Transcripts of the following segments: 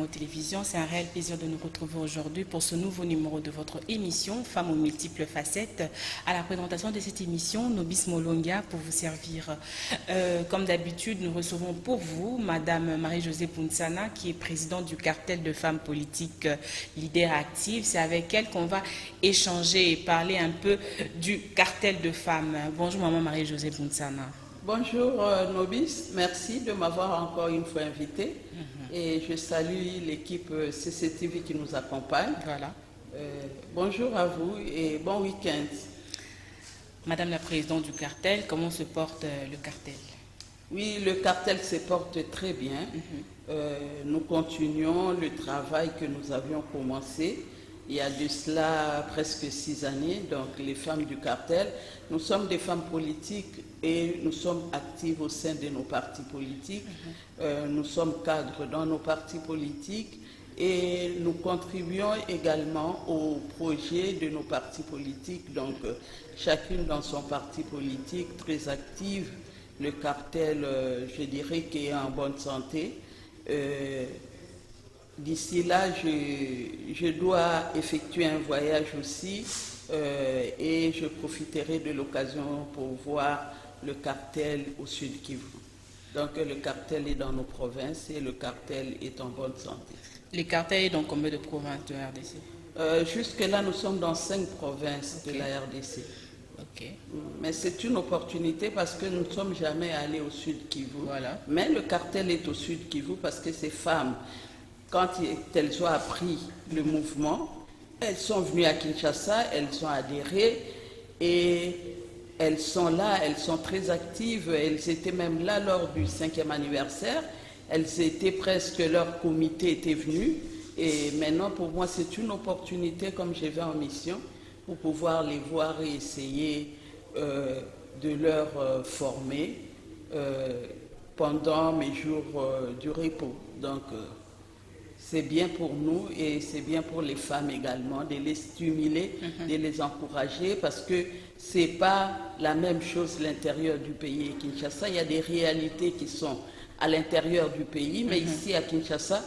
Kano Télévision. C'est un réel plaisir de nous retrouver aujourd'hui pour ce nouveau numéro de votre émission Femmes aux multiples facettes. À la présentation de cette émission, Nobis Molonga pour vous servir. Comme d'habitude, nous recevons pour vous Madame Marie-Josée Punsana, qui est présidente du cartel de femmes politiques leaders actives. C'est avec elle qu'on va échanger et parler un peu du cartel de femmes. Bonjour Maman Marie-Josée Punsana. Bonjour Nobis, merci de m'avoir encore une fois invité et je salue l'équipe CCTV qui nous accompagne. Voilà. Bonjour à vous et bon week-end. Madame la présidente du cartel, comment se porte le cartel? Oui, le cartel se porte très bien. Nous continuons le travail que nous avions commencé il y a de cela presque 6 années. Donc les femmes du cartel, nous sommes des femmes politiques et nous sommes actives au sein de nos partis politiques. Nous sommes cadres dans nos partis politiques et nous contribuons également au projet de nos partis politiques. Donc chacune dans son parti politique, très active. Le cartel, je dirais, qui est en bonne santé. D'ici là, je dois effectuer un voyage aussi et je profiterai de l'occasion pour voir le cartel au Sud Kivu. Donc le cartel est dans nos provinces et le cartel est en bonne santé. Le cartel est dans combien de provinces de la RDC? Jusque-là, nous sommes dans 5 provinces de la RDC. Okay. Mais c'est une opportunité parce que nous ne sommes jamais allés au Sud Kivu. Voilà. Mais le cartel est au Sud Kivu parce que ces femmes, quand elles ont appris le mouvement, elles sont venues à Kinshasa, elles ont adhéré et elles sont là, elles sont très actives. Elles étaient même là lors du 5e anniversaire. Elles étaient presque, leur comité était venu. Et maintenant, pour moi, c'est une opportunité, comme je vais en mission, pour pouvoir les voir et essayer de leur former pendant mes jours du repos. Donc, c'est bien pour nous et c'est bien pour les femmes également de les stimuler, de les encourager parce que ce n'est pas la même chose l'intérieur du pays et Kinshasa. Il y a des réalités qui sont à l'intérieur du pays, mais ici à Kinshasa,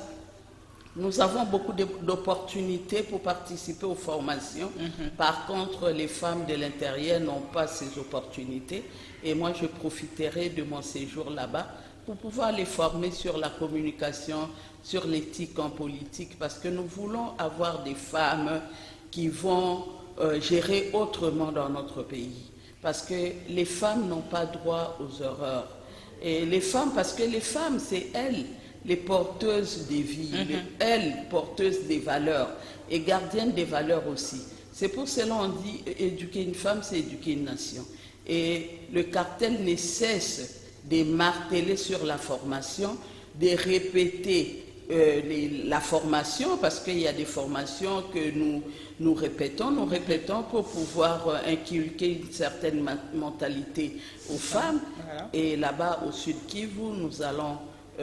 nous avons beaucoup d'opportunités pour participer aux formations. Par contre, les femmes de l'intérieur n'ont pas ces opportunités et moi je profiterai de mon séjour là-bas pour pouvoir les former sur la communication, sur l'éthique en politique, parce que nous voulons avoir des femmes qui vont gérer autrement dans notre pays. Parce que les femmes n'ont pas droit aux erreurs. Et les femmes, parce que les femmes, c'est elles, les porteuses des vies, elles, porteuses des valeurs, et gardiennes des valeurs aussi. C'est pour cela qu'on dit éduquer une femme, c'est éduquer une nation. Et le cartel ne cesse de marteler sur la formation, de répéter la formation, parce qu'il y a des formations que nous répétons pour pouvoir inculquer une certaine mentalité aux femmes. Voilà. Et là-bas, au Sud Kivu, nous allons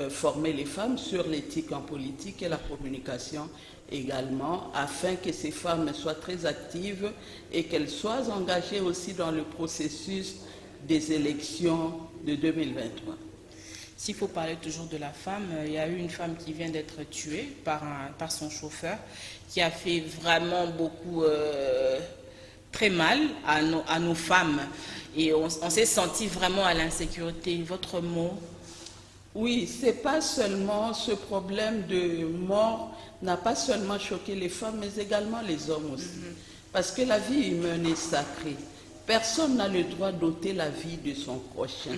former les femmes sur l'éthique en politique et la communication également, afin que ces femmes soient très actives et qu'elles soient engagées aussi dans le processus des élections de 2023. S'il faut parler toujours de la femme, il y a eu une femme qui vient d'être tuée par son chauffeur, qui a fait vraiment beaucoup, très mal à nos femmes. Et on s'est senti vraiment à l'insécurité. Votre mot? Oui, c'est pas seulement ce problème de mort n'a pas seulement choqué les femmes, mais également les hommes aussi. Parce que la vie humaine est sacrée. Personne n'a le droit d'ôter la vie de son prochain.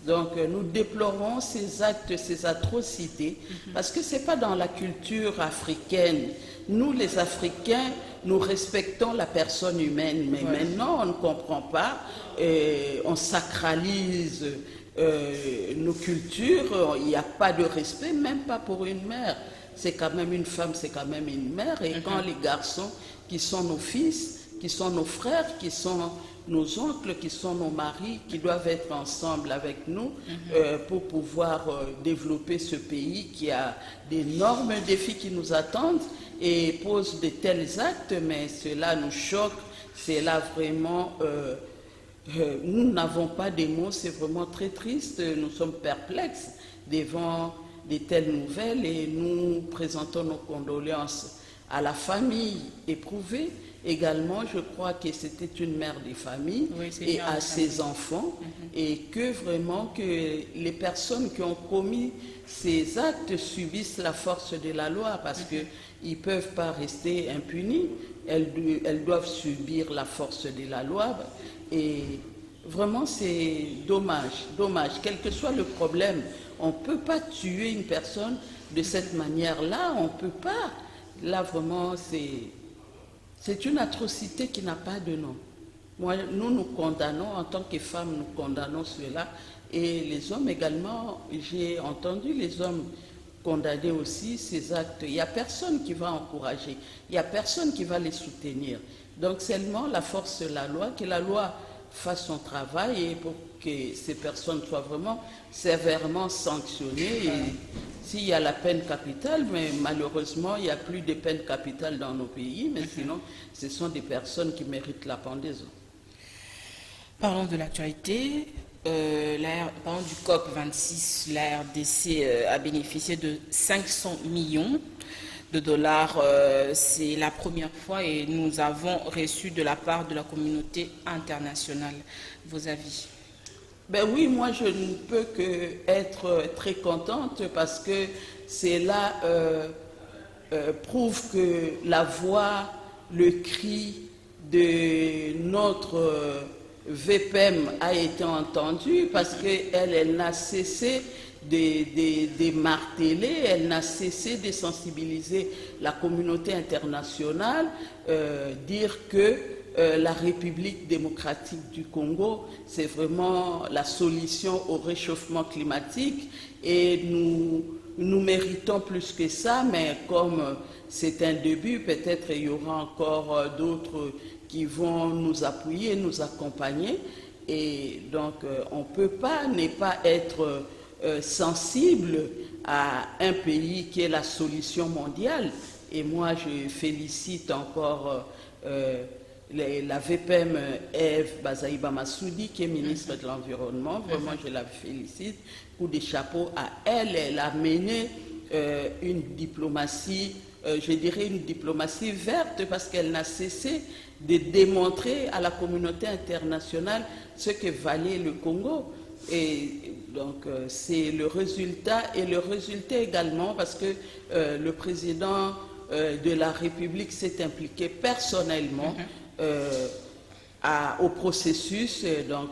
Donc nous déplorons ces actes, ces atrocités, parce que ce n'est pas dans la culture africaine. Nous, les Africains, nous respectons la personne humaine, mais maintenant on ne comprend pas, on sacralise nos cultures, il n'y a pas de respect, même pas pour une mère. C'est quand même une femme, c'est quand même une mère. Et quand les garçons, qui sont nos fils, qui sont nos frères, qui sont nos oncles, qui sont nos maris, qui doivent être ensemble avec nous pour pouvoir développer ce pays qui a d'énormes défis qui nous attendent et pose de tels actes, mais cela nous choque, c'est là vraiment... nous n'avons pas des mots, c'est vraiment très triste, nous sommes perplexes devant de telles nouvelles et nous présentons nos condoléances à la famille éprouvée. Également, je crois que c'était une mère de famille et à ses enfants et que vraiment que les personnes qui ont commis ces actes subissent la force de la loi parce qu'ils ne peuvent pas rester impunis, elles doivent subir la force de la loi et vraiment c'est dommage, quel que soit le problème, on ne peut pas tuer une personne de cette manière-là, on ne peut pas, là vraiment c'est une atrocité qui n'a pas de nom. Nous condamnons, en tant que femmes, nous condamnons cela. Et les hommes également, j'ai entendu les hommes condamner aussi ces actes. Il n'y a personne qui va encourager, il n'y a personne qui va les soutenir. Donc seulement la force de la loi, que la loi fasse son travail et pour que ces personnes soient vraiment sévèrement sanctionnées. Et s'il y a la peine capitale, mais malheureusement, il n'y a plus de peine capitale dans nos pays, mais sinon, ce sont des personnes qui méritent la pendaison. Parlons de l'actualité. Parlons du COP26, la RDC a bénéficié de 500 millions de dollars. C'est la première fois et nous avons reçu de la part de la communauté internationale. Vos avis? Ben oui, moi je ne peux qu'être très contente parce que cela prouve que la voix, le cri de notre VPM a été entendu parce qu'elle n'a cessé de marteler, elle n'a cessé de sensibiliser la communauté internationale, dire que la République démocratique du Congo, c'est vraiment la solution au réchauffement climatique et nous méritons plus que ça, mais comme c'est un début, peut-être il y aura encore d'autres qui vont nous appuyer, nous accompagner et donc on ne peut pas ne pas être sensible à un pays qui est la solution mondiale et moi je félicite encore la VPM Eve Bazaïba Massoudi, qui est ministre de l'Environnement. Vraiment, je la félicite. Coup de chapeau à elle. Elle a mené une diplomatie, je dirais une diplomatie verte, parce qu'elle n'a cessé de démontrer à la communauté internationale ce que valait le Congo. Et donc, c'est le résultat, et le résultat également, parce que le président de la République s'est impliqué personnellement au processus. Donc,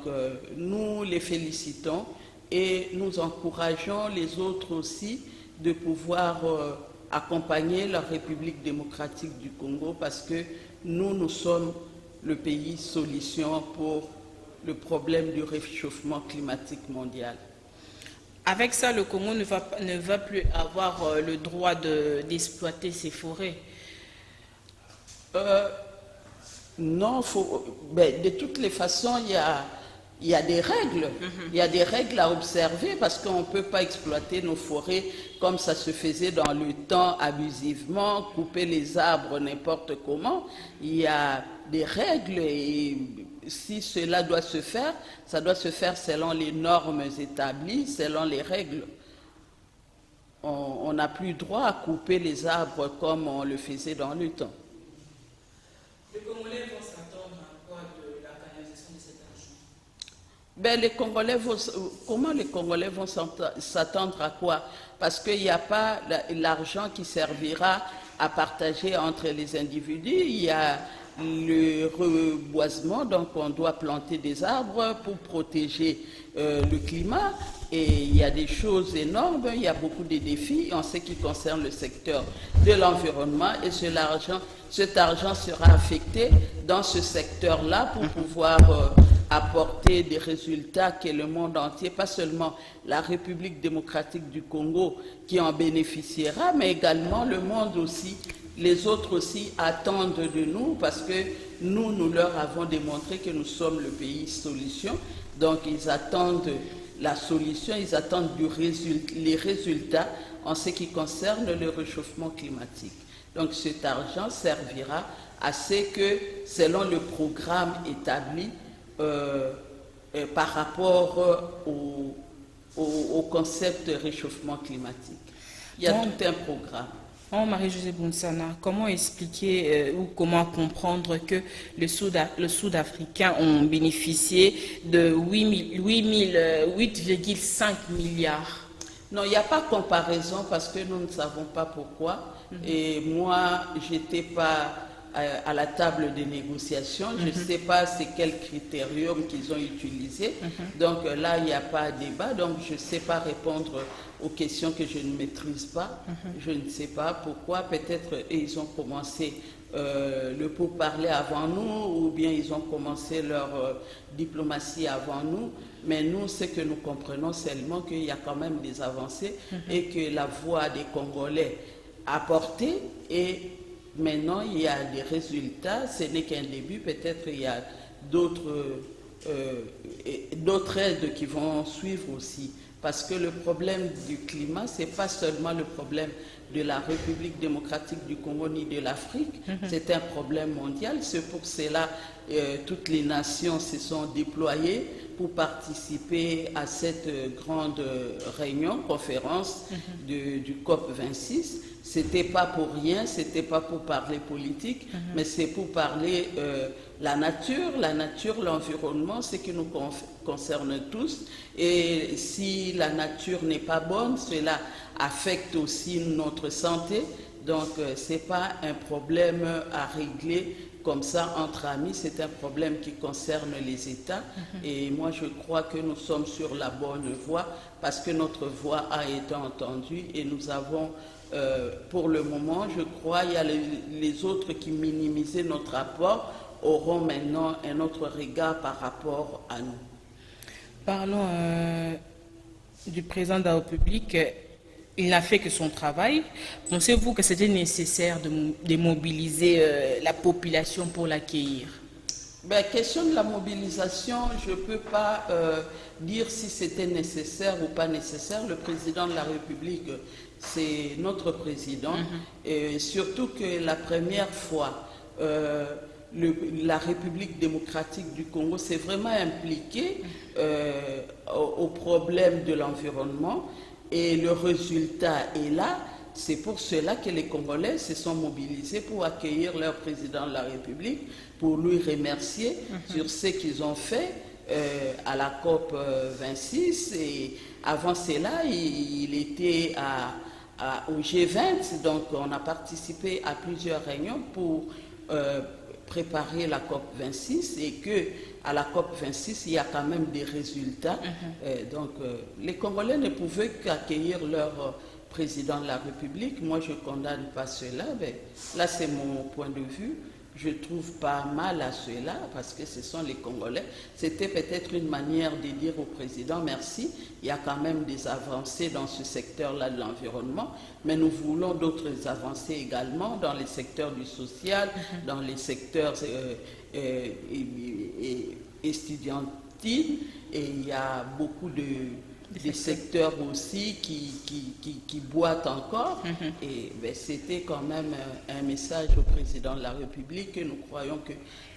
nous les félicitons et nous encourageons les autres aussi de pouvoir accompagner la République démocratique du Congo parce que nous sommes le pays solution pour le problème du réchauffement climatique mondial. Avec ça, le Congo ne va plus avoir le droit d'exploiter ses forêts. Non, de toutes les façons, il y a des règles. Il y a des règles à observer parce qu'on ne peut pas exploiter nos forêts comme ça se faisait dans le temps abusivement, couper les arbres n'importe comment. Il y a des règles et si cela doit se faire, ça doit se faire selon les normes établies, selon les règles. On n'a plus droit à couper les arbres comme on le faisait dans le temps. Les Congolais vont s'attendre à quoi de la canalisation de cet argent? Comment les Congolais vont s'attendre à quoi? Parce qu'il n'y a pas l'argent qui servira à partager entre les individus. Il y a le reboisement, donc on doit planter des arbres pour protéger le climat. Et il y a des choses énormes, il y a beaucoup de défis en ce qui concerne le secteur de l'environnement et cet argent sera affecté dans ce secteur-là pour pouvoir apporter des résultats que le monde entier, pas seulement la République démocratique du Congo qui en bénéficiera, mais également le monde aussi, les autres aussi attendent de nous parce que nous leur avons démontré que nous sommes le pays solution, donc ils attendent la solution, ils attendent les résultats en ce qui concerne le réchauffement climatique. Donc cet argent servira à ce que, selon le programme établi par rapport au concept réchauffement climatique. Il y a tout un programme. Marie-Josée Bounsana, comment expliquer ou comment comprendre que les Sud-Africains ont bénéficié de 8,5 milliards? Non, il n'y a pas de comparaison parce que nous ne savons pas pourquoi. Et moi, je n'étais pas à la table des négociations. Je ne sais pas c'est quel critérium qu'ils ont utilisé. Donc là, il n'y a pas de débat. Donc je ne sais pas répondre aux questions que je ne maîtrise pas. Je ne sais pas pourquoi. Peut-être ils ont commencé le pourparler avant nous ou bien ils ont commencé leur diplomatie avant nous. Mais nous, ce que nous comprenons seulement qu'il y a quand même des avancées et que la voix des Congolais a porté et maintenant il y a des résultats. Ce n'est qu'un début, peut-être il y a d'autres aides qui vont suivre aussi. Parce que le problème du climat, ce n'est pas seulement le problème de la République démocratique du Congo ni de l'Afrique, c'est un problème mondial. C'est pour cela toutes les nations se sont déployées pour participer à cette grande réunion, conférence du COP26. C'était pas pour rien, c'était pas pour parler politique, mais c'est pour parler la nature, l'environnement, ce qui nous concerne tous. Et si la nature n'est pas bonne, cela affecte aussi notre santé. Donc c'est pas un problème à régler comme ça entre amis, c'est un problème qui concerne les États. Et moi je crois que nous sommes sur la bonne voie parce que notre voix a été entendue et nous avons pour le moment, je crois, il y a les autres qui minimisaient notre apport auront maintenant un autre regard par rapport à nous. Parlons du président de la République. Il n'a fait que son travail. Pensez-vous que c'était nécessaire de mobiliser la population pour l'accueillir? Question de la mobilisation, je ne peux pas dire si c'était nécessaire ou pas nécessaire. Le président de la République, c'est notre président. Et surtout que la première fois, la République démocratique du Congo s'est vraiment impliquée au problème de l'environnement. Et le résultat est là. C'est pour cela que les Congolais se sont mobilisés pour accueillir leur président de la République, pour lui remercier sur ce qu'ils ont fait à la COP 26. Et avant cela, il était au G20. Donc on a participé à plusieurs réunions pour préparer la COP 26 et que à la COP 26 il y a quand même des résultats. Donc les Congolais ne pouvaient qu'accueillir leur président de la République. Moi je ne condamne pas cela, mais là c'est mon point de vue. Je trouve pas mal à cela parce que ce sont les Congolais. C'était peut-être une manière de dire au président merci. Il y a quand même des avancées dans ce secteur-là de l'environnement, mais nous voulons d'autres avancées également dans les secteurs du social, dans les secteurs estudiantines. Et il y a beaucoup des secteurs aussi qui boitent encore. Et c'était quand même un message au président de la République que nous croyons que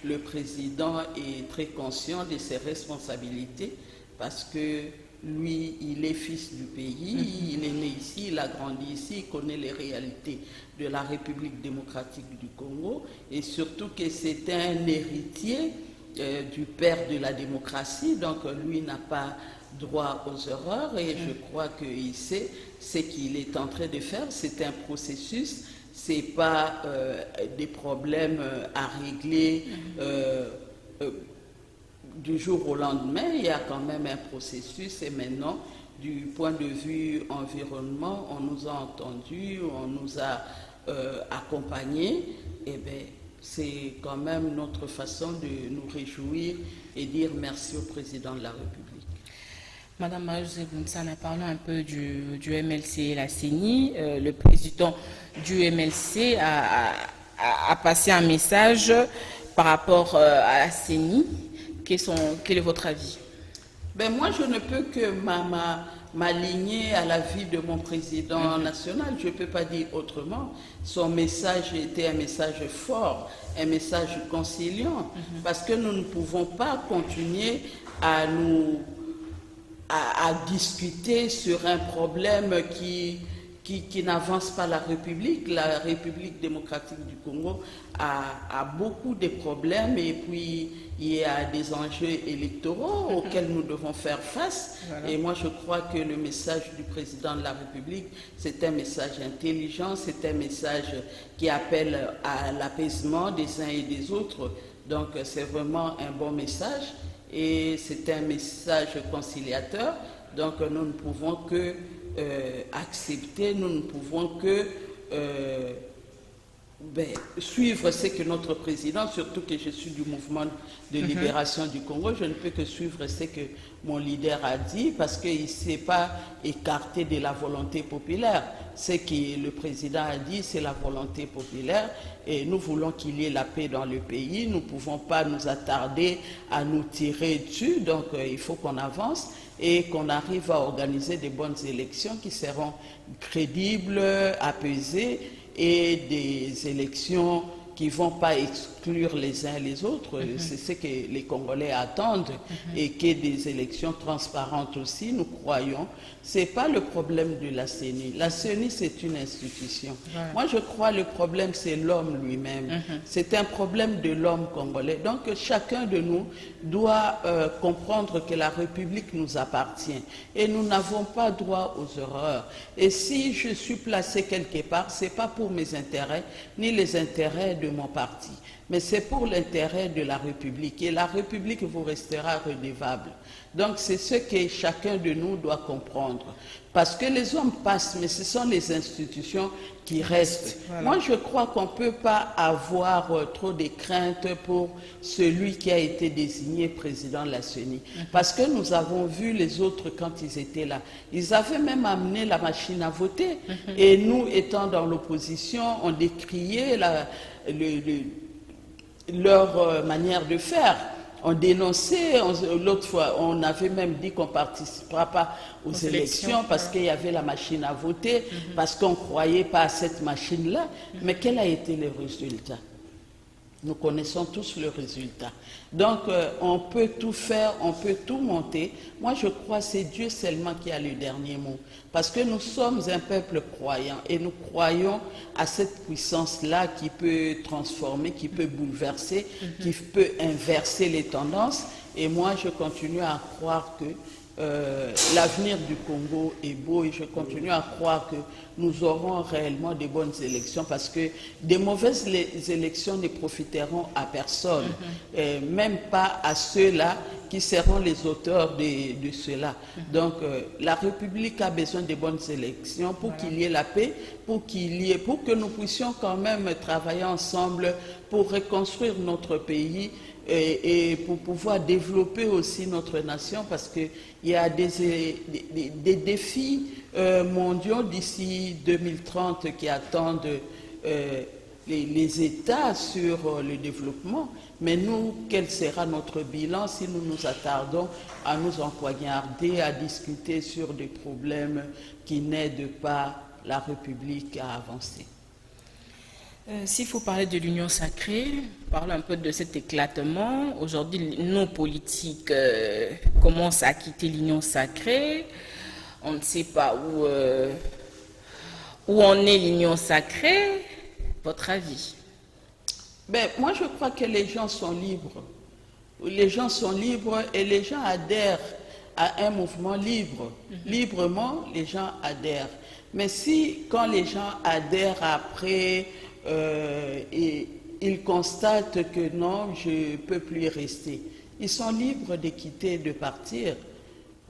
le président est très conscient de ses responsabilités parce que lui, il est fils du pays, il est né ici, il a grandi ici, il connaît les réalités de la République démocratique du Congo et surtout que c'est un héritier du père de la démocratie, donc lui n'a pas droit aux erreurs et je crois qu'il sait ce qu'il est en train de faire. C'est un processus, c'est pas des problèmes à régler du jour au lendemain. Il y a quand même un processus et maintenant, du point de vue environnement, on nous a entendus, on nous a accompagnés. Et c'est quand même notre façon de nous réjouir et dire merci au président de la République. Madame Marie-Josée Bounsana, parlons un peu du MLC et la CENI. Le président du MLC a passé un message par rapport à la CENI. Quel est votre avis? Moi, je ne peux que m'aligner à l'avis de mon président national. Je ne peux pas dire autrement. Son message était un message fort, un message conciliant, parce que nous ne pouvons pas continuer à à discuter sur un problème qui n'avance pas la République. La République démocratique du Congo a beaucoup de problèmes et puis il y a des enjeux électoraux auxquels nous devons faire face. Voilà. Et moi, je crois que le message du président de la République, c'est un message intelligent, c'est un message qui appelle à l'apaisement des uns et des autres. Donc, c'est vraiment un bon message et c'est un message conciliateur. Donc, nous ne pouvons que accepter, nous ne pouvons que suivre ce que notre président, surtout que je suis du mouvement de libération du Congo, je ne peux que suivre ce que mon leader a dit parce qu'il ne s'est pas écarté de la volonté populaire. Ce que le président a dit, c'est la volonté populaire et nous voulons qu'il y ait la paix dans le pays. Nous ne pouvons pas nous attarder à nous tirer dessus, donc il faut qu'on avance et qu'on arrive à organiser de bonnes élections qui seront crédibles, apaisées et des élections qui ne vont pas exclure les uns les autres. C'est ce que les Congolais attendent et que des élections transparentes aussi, nous croyons. Ce n'est pas le problème de la CENI. La CENI, c'est une institution. Voilà. Moi, je crois que le problème, c'est l'homme lui-même. C'est un problème de l'homme congolais. Donc, chacun de nous doit comprendre que la République nous appartient et nous n'avons pas droit aux erreurs. Et si je suis placé quelque part, ce n'est pas pour mes intérêts, ni les intérêts de mon parti, mais c'est pour l'intérêt de la République. Et la République vous restera redevable. Donc c'est ce que chacun de nous doit comprendre. Parce que les hommes passent, mais ce sont les institutions qui restent. Voilà. Moi, je crois qu'on ne peut pas avoir trop de craintes pour celui qui a été désigné président de la CENI. Parce que nous avons vu les autres quand ils étaient là. Ils avaient même amené la machine à voter. Et nous, étant dans l'opposition, on décriait leur manière de faire. On dénonçait, l'autre fois, on avait même dit qu'on ne participera pas aux élections parce qu'il y avait la machine à voter, parce qu'on ne croyait pas à cette machine-là. Mais quel a été le résultat? Nous connaissons tous le résultat. Donc, on peut tout faire, on peut tout monter. Moi, je crois que c'est Dieu seulement qui a le dernier mot. Parce que nous sommes un peuple croyant et nous croyons à cette puissance-là qui peut transformer, qui peut bouleverser, qui peut inverser les tendances. Et moi, je continue à croire que l'avenir du Congo est beau et je continue à croire que nous aurons réellement de bonnes élections parce que des mauvaises élections ne profiteront à personne, même pas à ceux-là qui seront les auteurs de cela. Donc la République a besoin de bonnes élections pour qu'il y ait la paix, pour que nous puissions quand même travailler ensemble pour reconstruire notre pays et pour pouvoir développer aussi notre nation parce qu'il y a des défis mondiaux d'ici 2030 qui attendent les États sur le développement. Mais nous, quel sera notre bilan si nous nous attardons à nous empoignarder, à discuter sur des problèmes qui n'aident pas la République à avancer? S'il faut parler de l'union sacrée, parlons un peu de cet éclatement. Aujourd'hui, nos politiques commencent à quitter l'union sacrée. On ne sait pas où en est l'union sacrée. Votre avis? Moi, je crois que les gens sont libres. Les gens sont libres et les gens adhèrent à un mouvement libre. Librement, les gens adhèrent. Mais si, quand les gens adhèrent après, et ils constatent que non, je ne peux plus y rester, ils sont libres de quitter, de partir.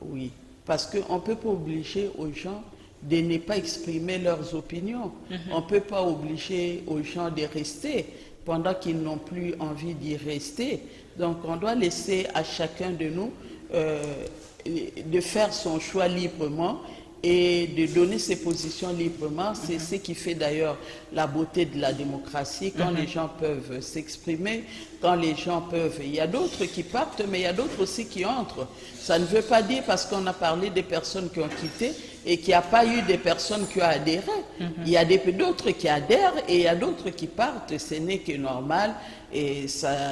Oui, parce qu'on ne peut pas obliger aux gens de ne pas exprimer leurs opinions. On ne peut pas obliger aux gens de rester pendant qu'ils n'ont plus envie d'y rester. Donc on doit laisser à chacun de nous de faire son choix librement et de donner ses positions librement. C'est ce qui fait d'ailleurs la beauté de la démocratie, quand les gens peuvent s'exprimer, quand les gens peuvent... Il y a d'autres qui partent, mais il y a d'autres aussi qui entrent. Ça ne veut pas dire, parce qu'on a parlé des personnes qui ont quitté, et qu'il n'y a pas eu des personnes qui ont adhéré. Il y a d'autres qui adhèrent et il y a d'autres qui partent. Ce n'est que normal. Et ça,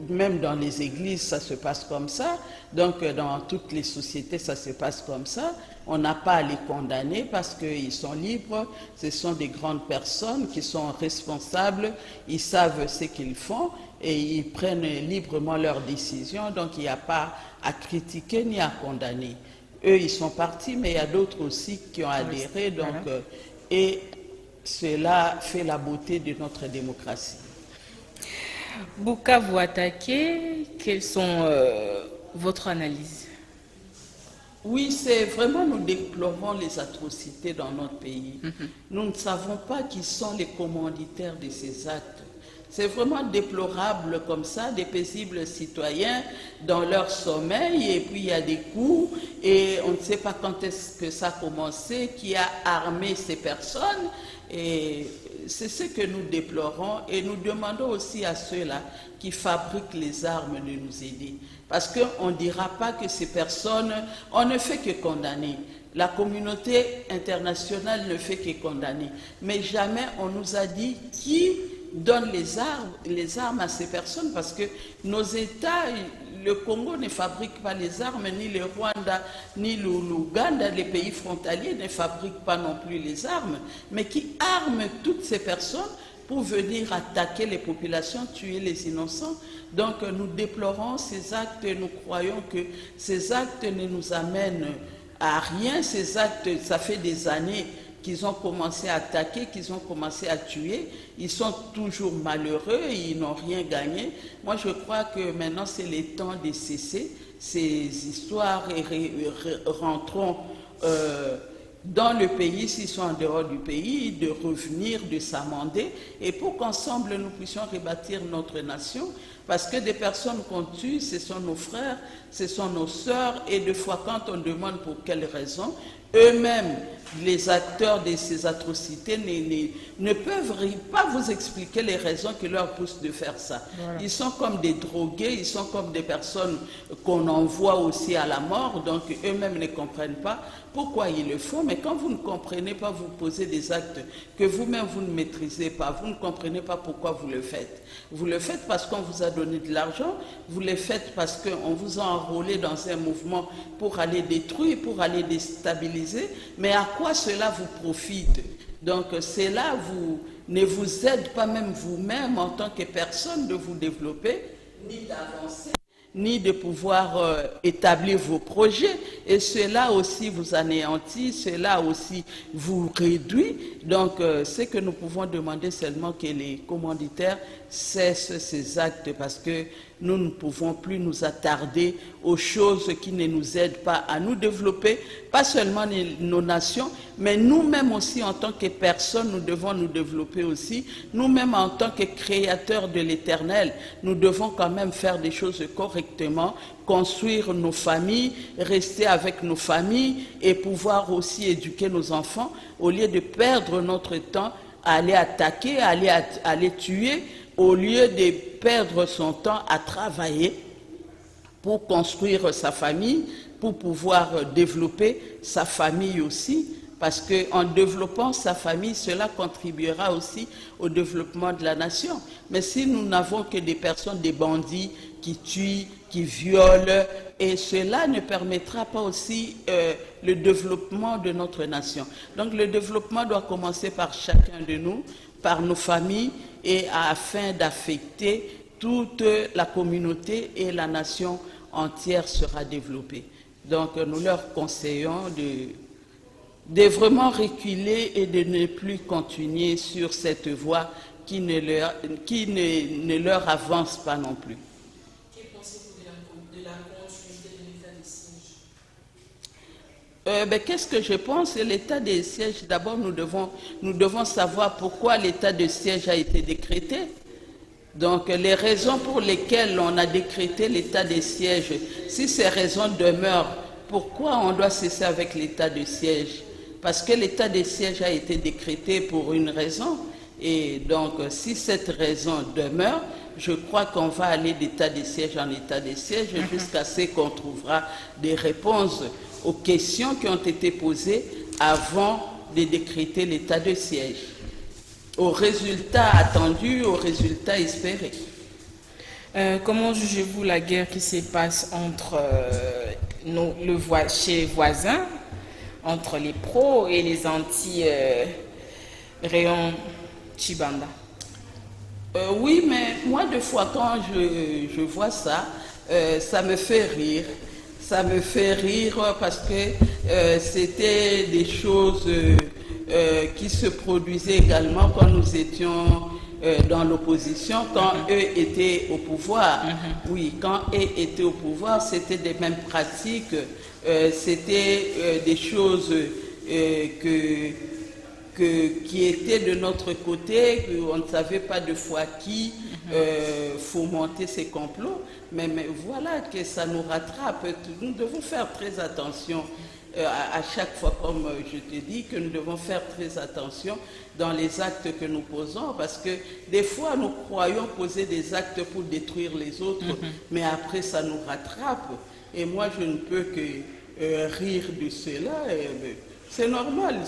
même dans les églises, ça se passe comme ça. Donc, dans toutes les sociétés, ça se passe comme ça. On n'a pas à les condamner parce qu'ils sont libres. Ce sont des grandes personnes qui sont responsables. Ils savent ce qu'ils font et ils prennent librement leurs décisions. Donc, il n'y a pas à critiquer ni à condamner. Eux, ils sont partis, mais il y a d'autres aussi qui ont adhéré. Donc, et cela fait la beauté de notre démocratie. Bukavu attaqué, quelles sont votre analyse? Oui, c'est vraiment, nous déplorons les atrocités dans notre pays. Nous ne savons pas qui sont les commanditaires de ces actes. C'est vraiment déplorable comme ça, des paisibles citoyens dans leur sommeil, et puis il y a des coups, et on ne sait pas quand est-ce que ça a commencé, qui a armé ces personnes, et c'est ce que nous déplorons, et nous demandons aussi à ceux-là qui fabriquent les armes de nous aider. Parce qu'on ne dira pas que ces personnes, on ne fait que condamner. La communauté internationale ne fait que condamner. Mais jamais on nous a dit qui donne les armes à ces personnes, parce que nos États, le Congo ne fabrique pas les armes, ni le Rwanda, ni l'Ouganda, les pays frontaliers ne fabriquent pas non plus les armes, mais qui arment toutes ces personnes pour venir attaquer les populations, tuer les innocents. Donc nous déplorons ces actes et nous croyons que ces actes ne nous amènent à rien. Ces actes, ça fait des années qu'ils ont commencé à attaquer, qu'ils ont commencé à tuer. Ils sont toujours malheureux, ils n'ont rien gagné. Moi, je crois que maintenant, c'est le temps de cesser ces histoires et rentrons dans le pays, s'ils sont en dehors du pays, de revenir, de s'amender, et pour qu'ensemble, nous puissions rebâtir notre nation, parce que des personnes qu'on tue, ce sont nos frères, ce sont nos sœurs, et des fois, quand on demande pour quelles raisons, eux-mêmes, les acteurs de ces atrocités ne peuvent pas vous expliquer les raisons qui leur poussent de faire ça. Voilà. Ils sont comme des drogués, ils sont comme des personnes qu'on envoie aussi à la mort, donc eux-mêmes ne comprennent pas pourquoi ils le font. Mais quand vous ne comprenez pas, vous posez des actes que vous-même vous ne maîtrisez pas, vous ne comprenez pas pourquoi vous le faites. Vous le faites parce qu'on vous a donné de l'argent, vous le faites parce qu'on vous a enrôlé dans un mouvement pour aller détruire, pour aller déstabiliser, mais à quoi cela vous profite? Donc cela ne vous aide pas même vous-même en tant que personne de vous développer, ni d'avancer, ni de pouvoir établir vos projets. Et cela aussi vous anéantit, cela aussi vous réduit. Donc ce que nous pouvons demander seulement que les commanditaires cessent ces actes, parce que nous ne pouvons plus nous attarder aux choses qui ne nous aident pas à nous développer, pas seulement nos nations, mais nous-mêmes aussi en tant que personnes, nous devons nous développer aussi. Nous-mêmes en tant que créateurs de l'Éternel, nous devons quand même faire des choses correctement, construire nos familles, rester avec nos familles et pouvoir aussi éduquer nos enfants au lieu de perdre notre temps à aller attaquer, à aller tuer, au lieu de perdre son temps à travailler pour construire sa famille, pour pouvoir développer sa famille aussi, parce qu'en développant sa famille, cela contribuera aussi au développement de la nation. Mais si nous n'avons que des personnes, des bandits qui tuent, qui violent, et cela ne permettra pas aussi le développement de notre nation. Donc le développement doit commencer par chacun de nous, par nos familles, et afin d'affecter toute la communauté, et la nation entière sera développée. Donc nous leur conseillons de vraiment reculer et de ne plus continuer sur cette voie qui ne leur avance pas non plus. Que pensez-vous de la continuité de l'état de siège? Qu'est-ce que je pense? L'état de siège, d'abord nous devons savoir pourquoi l'état de siège a été décrété. Donc les raisons pour lesquelles on a décrété l'état de siège, si ces raisons demeurent, pourquoi on doit cesser avec l'état de siège? Parce que l'état de siège a été décrété pour une raison, et donc si cette raison demeure, je crois qu'on va aller d'état de siège en état de siège jusqu'à ce qu'on trouvera des réponses aux questions qui ont été posées avant de décréter l'état de siège, au résultat attendu, au résultat espéré. Comment jugez-vous la guerre qui se passe entre chez les voisins, entre les pros et les anti-rayons Chibanda? Oui, mais moi, des fois, quand je vois ça, ça me fait rire. Ça me fait rire parce que c'était des choses qui se produisaient également quand nous étions dans l'opposition, quand eux étaient au pouvoir. Oui, quand eux étaient au pouvoir, c'était des mêmes pratiques, c'était des choses qui étaient de notre côté, on ne savait pas de fois qui fomenter ces complots, mais voilà que ça nous rattrape. Nous devons faire très attention à chaque fois, comme je te dis, que nous devons faire très attention dans les actes que nous posons, parce que des fois nous croyons poser des actes pour détruire les autres, mais après ça nous rattrape. Et moi je ne peux que rire de cela. C'est normal,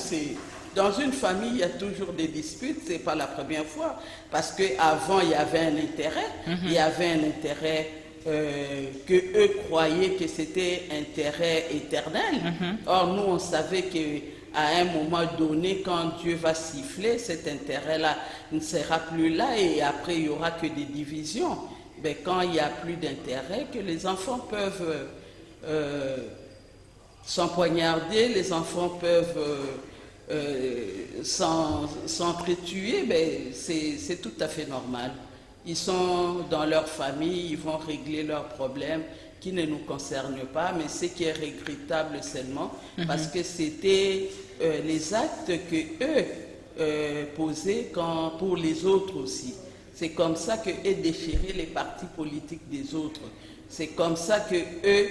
dans une famille, il y a toujours des disputes, c'est pas la première fois, parce qu'avant, il y avait un intérêt, il y avait un intérêt que eux croyaient que c'était intérêt éternel. Or, nous, on savait qu'à un moment donné, quand Dieu va siffler, cet intérêt-là ne sera plus là et après, il n'y aura que des divisions. Mais quand il n'y a plus d'intérêt, que les enfants peuvent s'empoignarder, les enfants peuvent s'entretuer, c'est tout à fait normal. Ils sont dans leur famille, ils vont régler leurs problèmes qui ne nous concernent pas, mais ce qui est regrettable seulement, parce que c'était les actes que eux posaient pour les autres aussi. C'est comme ça que eux déchiraient les partis politiques des autres. C'est comme ça que eux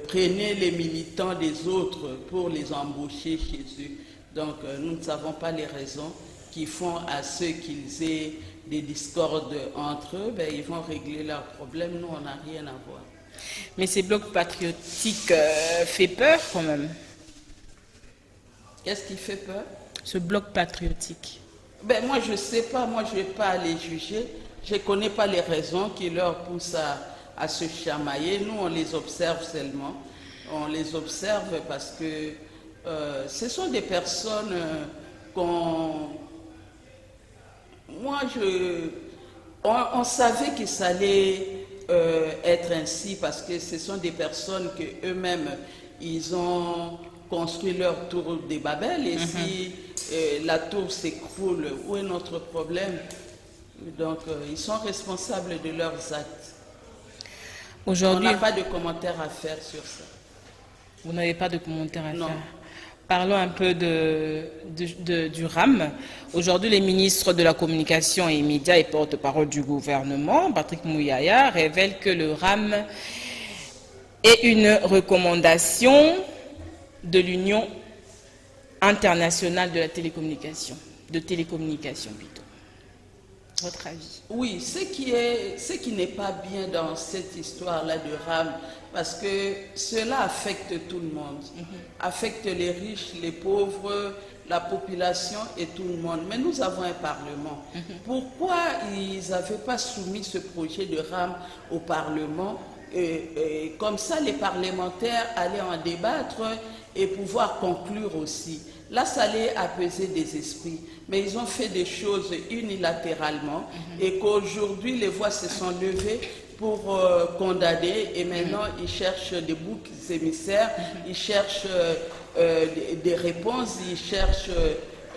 prenaient les militants des autres pour les embaucher chez eux. Donc nous ne savons pas les raisons qui font à ceux qu'ils aient des discordes entre eux, ils vont régler leurs problèmes, nous on n'a rien à voir. Mais ces blocs patriotiques fait peur quand même. Qu'est-ce qui fait peur? Ce bloc patriotique. Moi je ne sais pas, moi je ne vais pas les juger, je ne connais pas les raisons qui leur poussent à se chamailler. Nous, on les observe seulement. On les observe parce que ce sont des personnes on savait que ça allait être ainsi parce que ce sont des personnes que eux-mêmes, ils ont construit leur tour de Babel et si la tour s'écroule, où est notre problème? Donc, ils sont responsables de leurs actes. Aujourd'hui, on n'a pas de commentaires à faire sur ça. Vous n'avez pas de commentaires à Non. faire. Parlons un peu du RAM. Aujourd'hui, les ministres de la Communication et Médias et porte-parole du gouvernement, Patrick Mouyaya, révèlent que le RAM est une recommandation de l'Union internationale de la télécommunication, plutôt. Votre avis? Oui, ce qui n'est pas bien dans cette histoire-là de RAM, parce que cela affecte tout le monde, affecte les riches, les pauvres, la population et tout le monde. Mais nous avons un Parlement. Pourquoi ils n'avaient pas soumis ce projet de RAM au Parlement? Comme ça, les parlementaires allaient en débattre et pouvoir conclure aussi. Là, ça allait apaiser des esprits. Mais ils ont fait des choses unilatéralement et qu'aujourd'hui, les voix se sont levées pour condamner et maintenant, ils cherchent des boucs émissaires, ils cherchent des réponses, ils cherchent,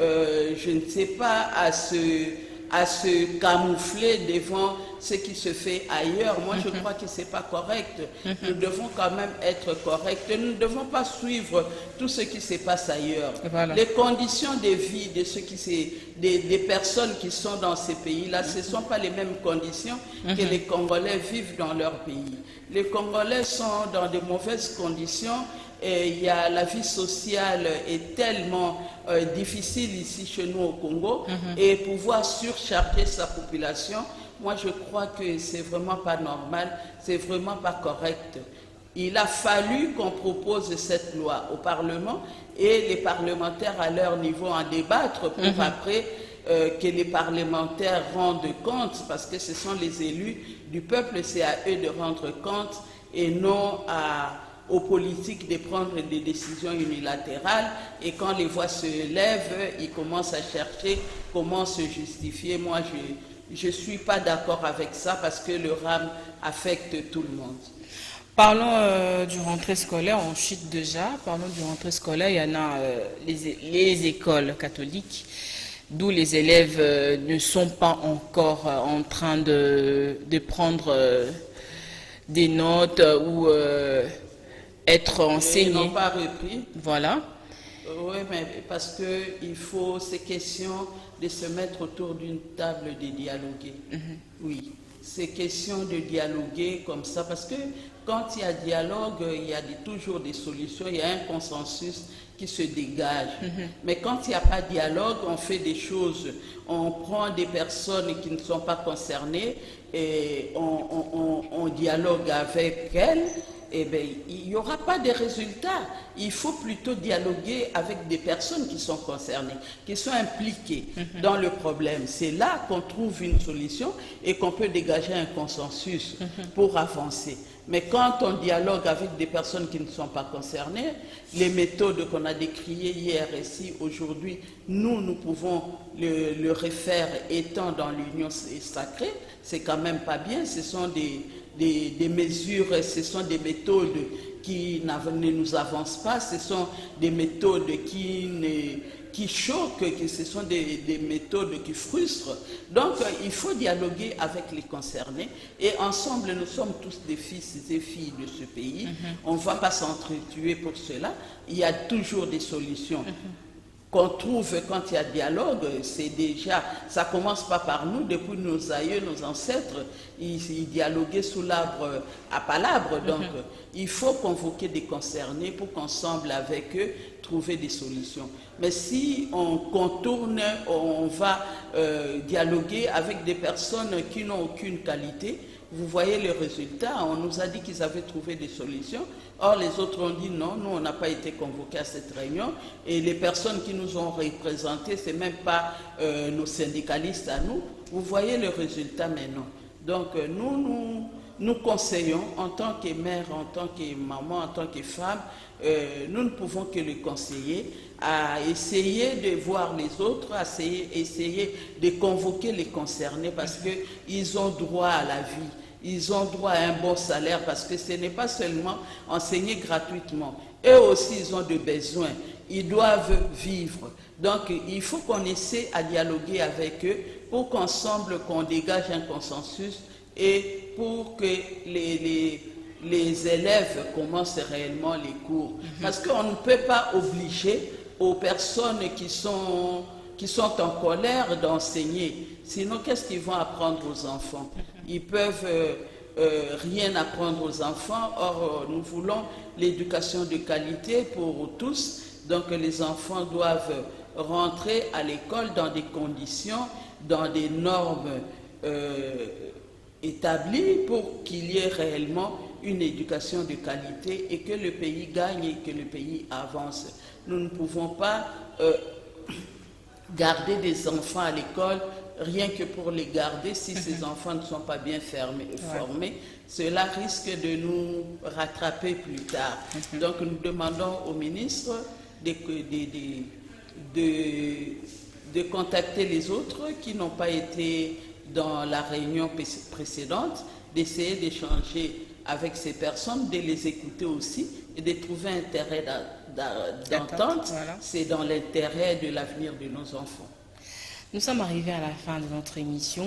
je ne sais pas, à se camoufler devant ce qui se fait ailleurs. Moi, je crois que ce n'est pas correct. Nous devons quand même être corrects. Nous ne devons pas suivre tout ce qui se passe ailleurs. Voilà. Les conditions de vie de des personnes qui sont dans ces pays-là, ce ne sont pas les mêmes conditions que les Congolais vivent dans leur pays. Les Congolais sont dans de mauvaises conditions. Et la vie sociale est tellement difficile ici chez nous au Congo et pouvoir surcharger sa population, moi je crois que c'est vraiment pas normal, c'est vraiment pas correct. Il a fallu qu'on propose cette loi au Parlement et les parlementaires à leur niveau en débattre pour après que les parlementaires rendent compte, parce que ce sont les élus du peuple, c'est à eux de rendre compte et non aux politiques de prendre des décisions unilatérales. Et quand les voix se lèvent, ils commencent à chercher comment se justifier. Moi, je ne suis pas d'accord avec ça parce que le RAM affecte tout le monde. Parlons du rentrée scolaire, on chute déjà. Parlons du rentrée scolaire, il y en a les écoles catholiques, d'où les élèves ne sont pas encore en train de prendre des notes ou être enseignés. Ils n'ont pas repris. Voilà. Oui, mais parce qu'il faut ces questions de se mettre autour d'une table de dialoguer. Oui, c'est question de dialoguer comme ça, parce que quand il y a dialogue, il y a toujours des solutions, il y a un consensus qui se dégage. Mais quand il n'y a pas de dialogue, on fait des choses, on prend des personnes qui ne sont pas concernées et on dialogue avec elles. Eh bien, il n'y aura pas de résultats. Il faut plutôt dialoguer avec des personnes qui sont concernées, qui sont impliquées dans le problème. C'est là qu'on trouve une solution et qu'on peut dégager un consensus pour avancer. Mais quand on dialogue avec des personnes qui ne sont pas concernées, les méthodes qu'on a décriées hier ici, aujourd'hui, nous pouvons le refaire étant dans l'union sacrée. C'est quand même pas bien. Ce sont des mesures, ce sont des méthodes qui ne nous avancent pas, ce sont des méthodes qui choquent, ce sont des méthodes qui frustrent. Donc il faut dialoguer avec les concernés et ensemble nous sommes tous des fils et filles de ce pays. On ne va pas s'entretuer pour cela, il y a toujours des solutions. Qu'on trouve quand il y a dialogue, c'est déjà, ça commence pas par nous, depuis nos aïeux, nos ancêtres, ils dialoguaient sous l'arbre à palabre, donc il faut convoquer des concernés pour qu'ensemble avec eux, trouver des solutions. Mais si on contourne, on va dialoguer avec des personnes qui n'ont aucune qualité, vous voyez le résultat. On nous a dit qu'ils avaient trouvé des solutions. Or, les autres ont dit non, nous, on n'a pas été convoqués à cette réunion. Et les personnes qui nous ont représentés, ce n'est même pas nos syndicalistes à nous. Vous voyez le résultat maintenant. Donc, nous conseillons, en tant que mère, en tant que maman, en tant que femme, nous ne pouvons que le conseiller à essayer de voir les autres, à essayer de convoquer les concernés parce qu'ils ont droit à la vie, ils ont droit à un bon salaire parce que ce n'est pas seulement enseigner gratuitement. Eux aussi, ils ont des besoins, ils doivent vivre. Donc, il faut qu'on essaie à dialoguer avec eux pour qu'ensemble, qu'on dégage un consensus et pour que les élèves commencent réellement les cours. Parce qu'on ne peut pas obliger aux personnes qui sont en colère d'enseigner. Sinon, qu'est-ce qu'ils vont apprendre aux enfants? Ils peuvent rien apprendre aux enfants. Or, nous voulons l'éducation de qualité pour tous. Donc, les enfants doivent rentrer à l'école dans des conditions, dans des normes établies pour qu'il y ait réellement une éducation de qualité et que le pays gagne et que le pays avance. Nous ne pouvons pas garder des enfants à l'école rien que pour les garder. Si ces enfants ne sont pas bien formés, cela risque de nous rattraper plus tard. Donc nous demandons au ministre de contacter les autres qui n'ont pas été dans la réunion précédente, d'essayer d'échanger avec ces personnes, de les écouter aussi et de trouver un terrain d'entente. Voilà. C'est dans l'intérêt de l'avenir de nos enfants. Nous sommes arrivés à la fin de notre émission.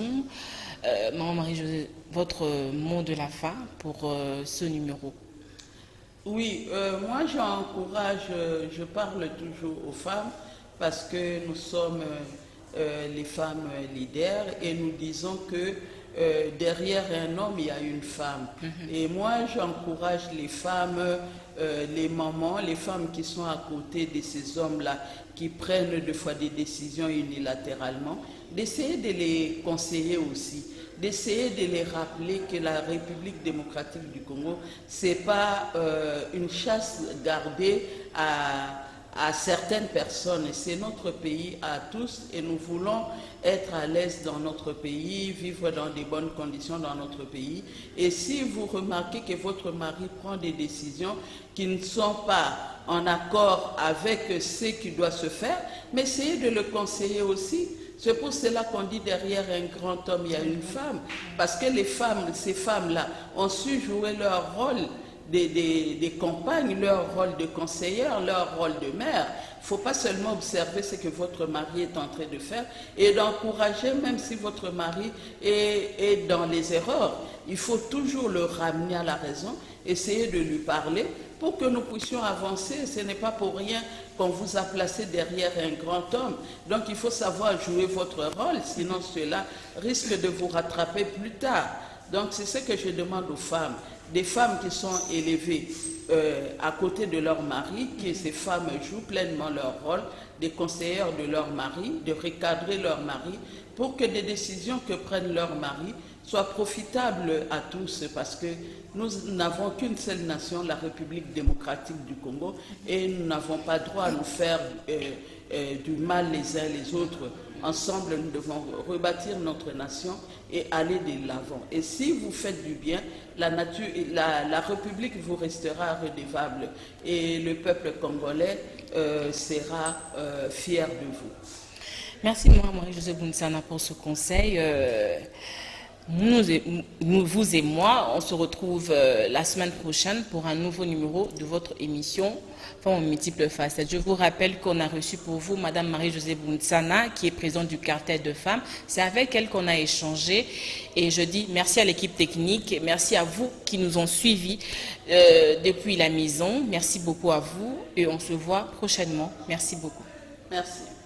Maman Marie-Josée, votre mot de la fin pour ce numéro? Oui, moi j'encourage, je parle toujours aux femmes parce que nous sommes les femmes leaders et nous disons que derrière un homme, il y a une femme. Et moi, j'encourage les femmes les mamans, les femmes qui sont à côté de ces hommes-là, qui prennent des fois des décisions unilatéralement, d'essayer de les conseiller aussi, d'essayer de les rappeler que la République démocratique du Congo, ce n'est pas une chasse gardée à certaines personnes. C'est notre pays à tous et nous voulons être à l'aise dans notre pays, vivre dans de bonnes conditions dans notre pays. Et si vous remarquez que votre mari prend des décisions qui ne sont pas en accord avec ce qui doit se faire, mais essayez de le conseiller aussi. C'est pour cela qu'on dit derrière un grand homme, il y a une femme. Parce que les femmes, ces femmes-là, ont su jouer leur rôle des compagnes, leur rôle de conseillère, leur rôle de mère. Il ne faut pas seulement observer ce que votre mari est en train de faire et d'encourager, même si votre mari est dans les erreurs. Il faut toujours le ramener à la raison, essayer de lui parler pour que nous puissions avancer. Ce n'est pas pour rien qu'on vous a placé derrière un grand homme. Donc il faut savoir jouer votre rôle, sinon cela risque de vous rattraper plus tard. Donc c'est ce que je demande aux femmes. Des femmes qui sont élevées à côté de leur mari, que ces femmes jouent pleinement leur rôle, des conseillères de leur mari, de recadrer leur mari, pour que des décisions que prennent leur mari soient profitables à tous, parce que nous n'avons qu'une seule nation, la République démocratique du Congo, et nous n'avons pas droit à nous faire du mal les uns les autres. Ensemble, nous devons rebâtir notre nation et aller de l'avant. Et si vous faites du bien, la République vous restera redevable et le peuple congolais sera fier de vous. Merci, Marie-Josée Bounsana, pour ce conseil. Vous et moi, on se retrouve la semaine prochaine pour un nouveau numéro de votre émission Femmes aux multiples facettes. Je vous rappelle qu'on a reçu pour vous Madame Marie-Josée Bounsana, qui est présidente du cartel de femmes. C'est avec elle qu'on a échangé et je dis merci à l'équipe technique, merci à vous qui nous ont suivis depuis la maison. Merci beaucoup à vous et on se voit prochainement. Merci beaucoup. Merci.